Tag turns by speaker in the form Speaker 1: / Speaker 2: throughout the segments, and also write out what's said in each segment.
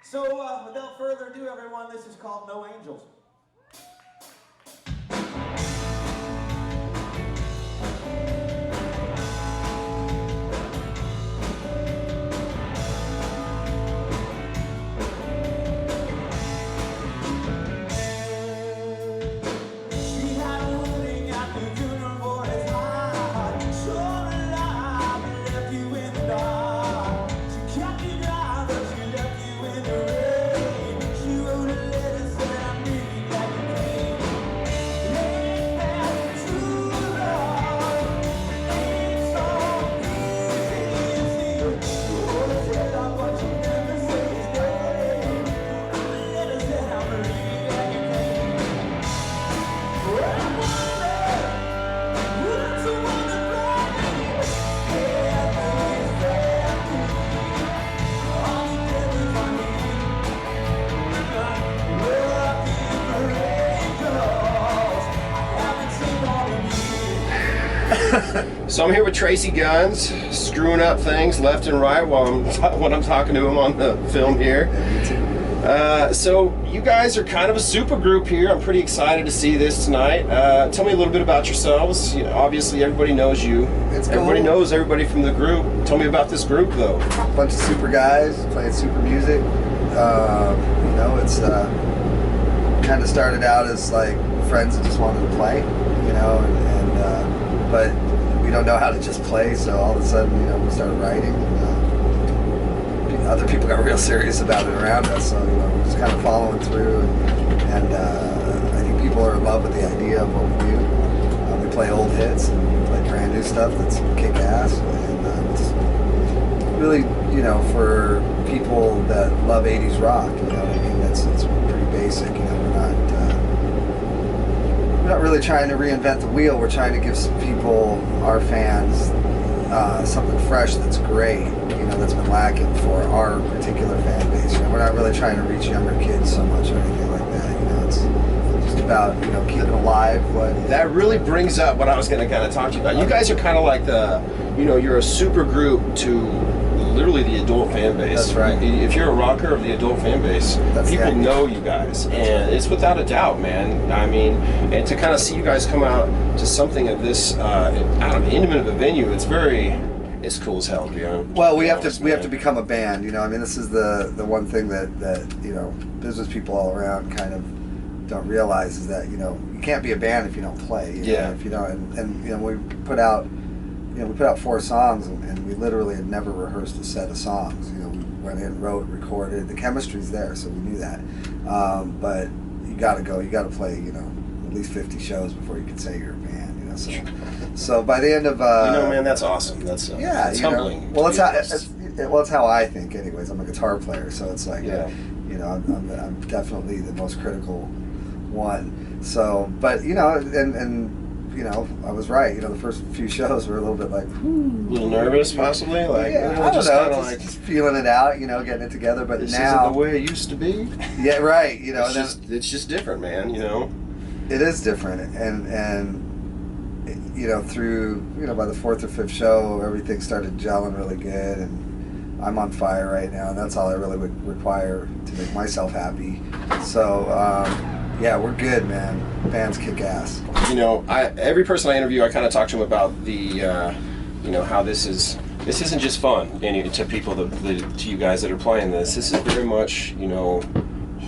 Speaker 1: So, without further ado, everyone, this is called No Angels.
Speaker 2: So I'm here with Tracii Guns, screwing up things left and right when I'm talking to him on the film here. So you guys are kind of a super group here. I'm pretty excited to see this tonight. Tell me a little bit about yourselves. Obviously everybody knows you. Everybody knows everybody from the group. Tell me about this group though.
Speaker 3: A bunch of super guys playing super music. You know, it's kind of started out as like friends that just wanted to play, you know, but we don't know how to just play, so all of a sudden, you know, we started writing, and other people got real serious about it around us, so, you know, we're just kind of following through, and I think people are in love with the idea of what we do. We play old hits, and we play brand new stuff that's kick-ass, and it's really, you know, for people that love 80s rock, you know what I mean, it's pretty basic, you know, we're not really trying to reinvent the wheel. We're trying to give some people, our fans, something fresh that's great, you know, that's been lacking for our particular fan base. You know, we're not really trying to reach younger kids so much or anything like that. You know, it's just about, you know, keeping alive what...
Speaker 2: That really brings up what I was going to kind of talk to you about. You guys are kind of like the, you know, you're a super group to literally the adult fan base.
Speaker 3: That's right.
Speaker 2: If you're a rocker of the adult fan base, people know you guys, and it's without a doubt, man. I mean, and to kind of see you guys come out to something of this out of intimate of a venue, it's cool as hell, you know.
Speaker 3: Well, we have to become a band, you know. I mean, this is the one thing that you know, business people all around kind of don't realize is that, you know, you can't be a band if you don't play. You know, if you don't, and you know, we put out 4 songs, and we literally had never rehearsed a set of songs. You know, we went in, wrote, recorded. The chemistry's there, so we knew that. But you got to play, you know, at least 50 shows before you can say you're a band. You know, so by the end of
Speaker 2: you know, man, that's awesome. That's
Speaker 3: that's
Speaker 2: humbling.
Speaker 3: Well, it's how I think, anyways. I'm a guitar player, so it's like, you know, I'm definitely the most critical one. So, but you know, and you know, I was right. You know, the first few shows were a little bit like,
Speaker 2: a little nervous, possibly. Like,
Speaker 3: yeah,
Speaker 2: you know,
Speaker 3: I don't know,
Speaker 2: like
Speaker 3: just feeling it out. You know, getting it together. But
Speaker 2: this
Speaker 3: now,
Speaker 2: isn't the way it used to be.
Speaker 3: Yeah, right. You know,
Speaker 2: it's just different, man. You know,
Speaker 3: it is different, and you know, through, you know, by the 4th or 5th show, everything started gelling really good, and I'm on fire right now, and that's all I really would require to make myself happy. So. Yeah, we're good, man. Bands kick ass.
Speaker 2: You know, every person I interview, I kind of talk to them about the, you know, how this isn't just fun. And to people, to you guys that are playing this is very much, you know,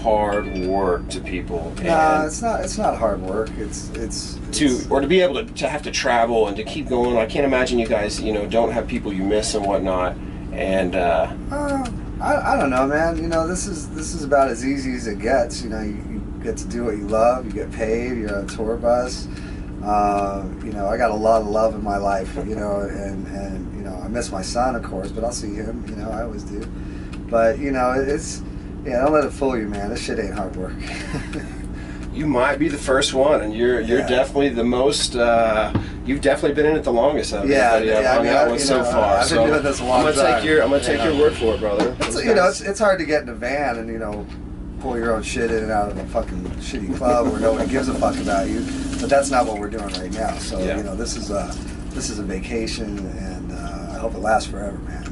Speaker 2: hard work to people.
Speaker 3: Nah, it's not hard work. It's
Speaker 2: to be able to have to travel and to keep going. I can't imagine you guys, you know, don't have people you miss and whatnot. And
Speaker 3: I don't know, man. You know, this is about as easy as it gets. You know, you get to do what you love, you get paid, you're on a tour bus. You know, I got a lot of love in my life, you know, and you know, I miss my son, of course, but I'll see him, you know, I always do. But, you know, don't let it fool you, man. This shit ain't hard work.
Speaker 2: You might be the first one, and you're definitely the most. You've definitely been in it the longest out of anybody on that one so far.
Speaker 3: I've been doing this a long time.
Speaker 2: I'm gonna take your word for it, brother.
Speaker 3: You know, it's hard to get in a van and, you know, pull your own shit in and out of a fucking shitty club where nobody gives a fuck about you. But that's not what we're doing right now. So, you know, this is this is a vacation, and I hope it lasts forever, man.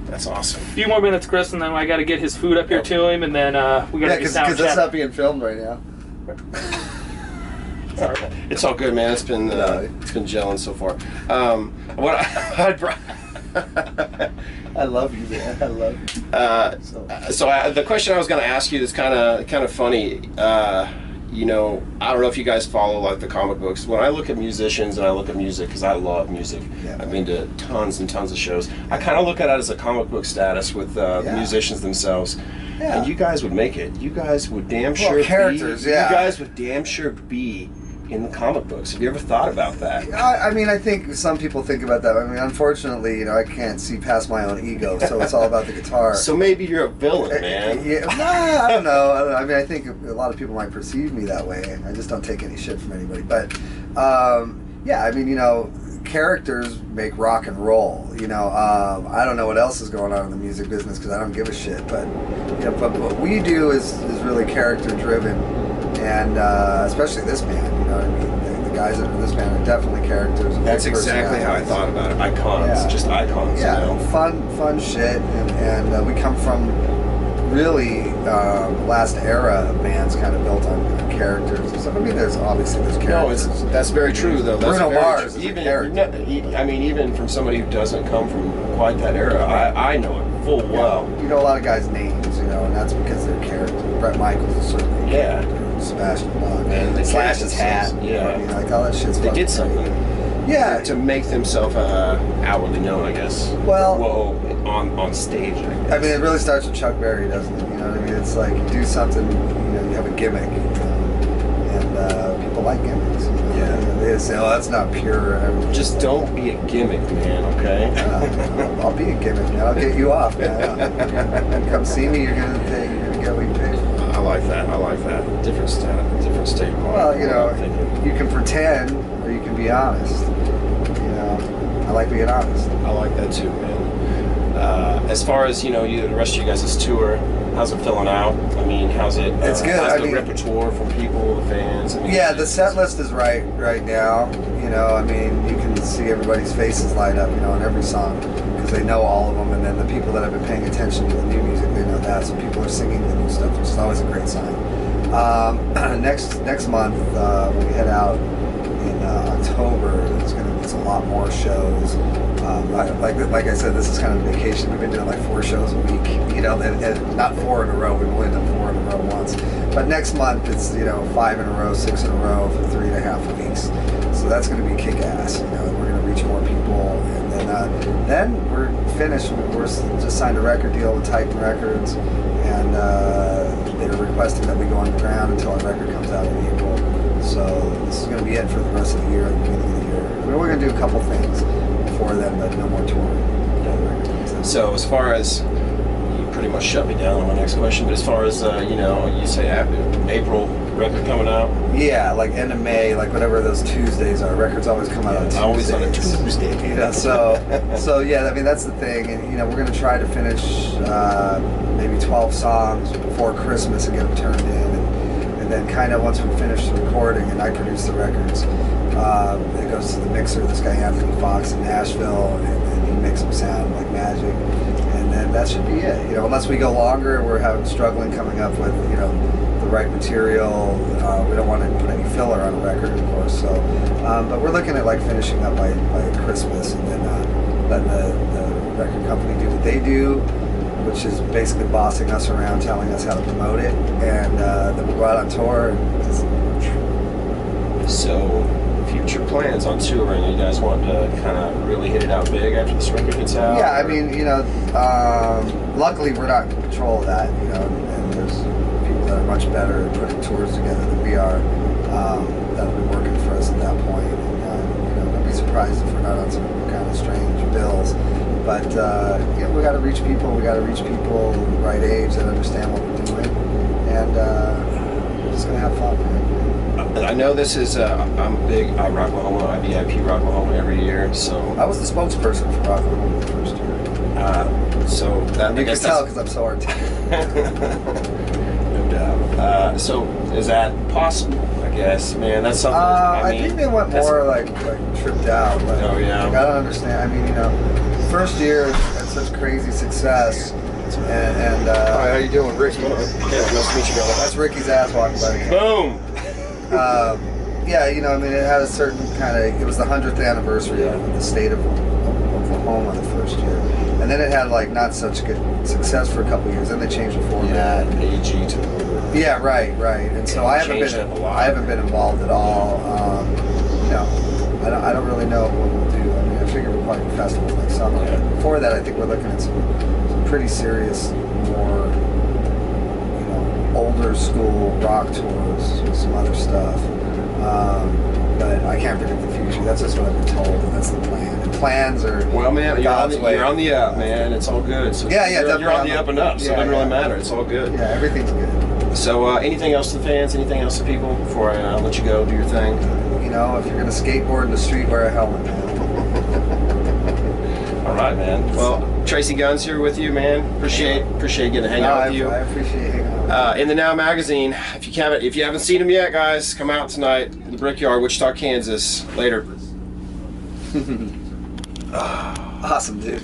Speaker 2: That's awesome.
Speaker 4: A few more minutes, Chris, and then I got to get his food up here to him, and then we got to do sound
Speaker 3: because
Speaker 4: check.
Speaker 3: it's not being filmed right now.
Speaker 4: Sorry.
Speaker 2: It's all good, man. It's been gelling so far. What I brought.
Speaker 3: I love you, man. I love you.
Speaker 2: The question I was going to ask you is kind of funny. You know, I don't know if you guys follow like the comic books. When I look at musicians and I look at music, because I love music, I've been to tons and tons of shows. I kind of look at it as a comic book status with the musicians themselves. Yeah. And you guys would make it. You guys would damn sure
Speaker 3: characters.
Speaker 2: You guys would damn sure be in the comic books. Have you ever thought about that?
Speaker 3: I mean, I think some people think about that. I mean, unfortunately, you know, I can't see past my own ego, so it's all about the guitar.
Speaker 2: So maybe you're a villain, man.
Speaker 3: I don't know. I mean, I think a lot of people might perceive me that way. I just don't take any shit from anybody. But, yeah, I mean, you know, characters make rock and roll. You know, I don't know what else is going on in the music business because I don't give a shit. But, you know, but what we do is really character driven. And especially this band, you know what I mean? The guys that are in this band are definitely characters.
Speaker 2: That's exactly how I thought about it. Icons, just icons.
Speaker 3: Yeah,
Speaker 2: you know?
Speaker 3: fun shit. And we come from really last era of bands kind of built on characters. So, I mean, there's characters.
Speaker 2: No, that's very true, though. That's
Speaker 3: Bruno
Speaker 2: very
Speaker 3: Mars
Speaker 2: true.
Speaker 3: is a character.
Speaker 2: I mean, even from somebody who doesn't come from quite that era, I know it full well.
Speaker 3: You know a lot of guys' names, you know, and that's because they're characters. Brett Michaels is certainly a character. Sebastian Bach.
Speaker 2: And they
Speaker 3: slashed his hat.
Speaker 2: Yeah.
Speaker 3: You know what I mean? Like all that shit's
Speaker 2: They did something.
Speaker 3: Yeah.
Speaker 2: To make themselves outwardly known, I guess.
Speaker 3: Well,
Speaker 2: on stage, I guess.
Speaker 3: I mean, it really starts with Chuck Berry, doesn't it? You know what I mean? It's like you do something, you know, you have a gimmick, and people like gimmicks. You know?
Speaker 2: Yeah.
Speaker 3: They say, oh, that's not pure.
Speaker 2: Just don't be a gimmick, man, okay?
Speaker 3: I'll be a gimmick, man. I'll get you off, man. Come see me, you're gonna get what you pay for.
Speaker 2: I like that. Different state.
Speaker 3: Well, you know, you can pretend or you can be honest. You know, I like being honest.
Speaker 2: I like that too, man. As far as, you know, the rest of you guys' tour, how's it filling out? I mean, how's it?
Speaker 3: It's good.
Speaker 2: How's
Speaker 3: I
Speaker 2: the
Speaker 3: mean,
Speaker 2: repertoire from people, the fans? I mean,
Speaker 3: yeah, the set list is right now. You know, I mean, you can see everybody's faces light up, you know, on every song because they know all of them. And then the people that have been paying attention to the new music, they know that. So people are singing the new stuff, which is always a great sign. Next month, when we head out in October, it's a lot more shows. Like I said, this is kind of a vacation. We've been doing like 4 shows a week, you know, and not 4 in a row. We've only done 4 in a row once. But next month, it's, you know, 5 in a row, 6 in a row for 3.5 weeks. So that's going to be kick-ass. You know, we're going to reach more people, and then we're finished. We're just signed a record deal with Titan Records, and they're requesting that we go underground until our record comes out in April. So this is going to be it for the rest of the year, the beginning of the year. I mean, we're going to do a couple things before then, but no more touring.
Speaker 2: So as far as, you pretty much shut me down on my next question, but as far as, you know, you say April record coming out?
Speaker 3: Yeah, like end of May, like whatever those Tuesdays are. Records always come out on Tuesdays.
Speaker 2: Always on a Tuesday.
Speaker 3: You know, so yeah, I mean, that's the thing. And, you know, we're going to try to finish maybe 12 songs before Christmas and get them turned in. And then kind of once we finish the recording and I produce the records, it goes to the mixer, this guy Anthony Fox in Nashville, and he makes them sound like magic. And then that should be it. You know, unless we go longer, we're struggling coming up with, you know, the right material. We don't want to put any filler on a record, of course. So, but we're looking at like finishing up by Christmas, and then letting the record company do what they do, which is basically bossing us around, telling us how to promote it, and then we'll go out on tour.
Speaker 2: So, future plans on touring? You guys want to kind of really hit it out big after this record gets out?
Speaker 3: Yeah, I mean, you know, luckily we're not in control of that, you know, and there's people that are much better at putting tours together than we are, that'll be working for us at that point. And, you know, don't be surprised if we're not on some kind of strange bills. But, you know, we got to reach people. We got to reach people the right age that understand what we're doing. And we're just going to have fun, man.
Speaker 2: I know this is, I'm big, I Rocklahoma, I VIP Rocklahoma every year, so.
Speaker 3: I was the spokesperson for Rocklahoma the first year.
Speaker 2: So that,
Speaker 3: you can tell because I'm so articulate.
Speaker 2: No doubt. So is that possible? I guess, man. That's something.
Speaker 3: I think they went more like tripped out. Like,
Speaker 2: Oh, yeah.
Speaker 3: Like, I don't understand. I mean, you know, first year had such crazy success, and
Speaker 2: Hi, how you doing, Rick? Yeah, nice to meet you, brother.
Speaker 3: that's Ricky's ass walking by.
Speaker 2: Boom.
Speaker 3: Yeah, you know, I mean, it had a certain kind of. It was the 100th anniversary of the state of Oklahoma the first year, and then it had like not such good success for a couple years. Then they changed the format.
Speaker 2: Yeah, AG to
Speaker 3: Yeah, right. And so I haven't
Speaker 2: changed it a lot.
Speaker 3: been involved at all. You know, I don't really know what we'll do. I mean, I figure we'll probably do festivals next summer.
Speaker 2: Yeah.
Speaker 3: But before that, I think we're looking at some pretty serious, more, you know, older school rock tours with some other stuff. But I can't predict the future. That's just what I've been told, and that's the plan. And plans are
Speaker 2: Well, man, you're on,
Speaker 3: God's way.
Speaker 2: you're on the up, man. It's all good. So
Speaker 3: Yeah,
Speaker 2: you're
Speaker 3: definitely
Speaker 2: on the up and up, so it doesn't really matter. It's all good.
Speaker 3: Yeah, everything's good.
Speaker 2: So, anything else to the fans? Anything else to people before I let you go do your thing?
Speaker 3: You know, if you're gonna skateboard in the street, wear a helmet, man.
Speaker 2: All right, man. Well, Tracii Guns here with you, man. Appreciate getting to hang out with you.
Speaker 3: I appreciate hanging out.
Speaker 2: InTheNow magazine. If you haven't seen them yet, guys, come out tonight in the Brickyard, Wichita, Kansas. Later.
Speaker 3: Awesome, dude.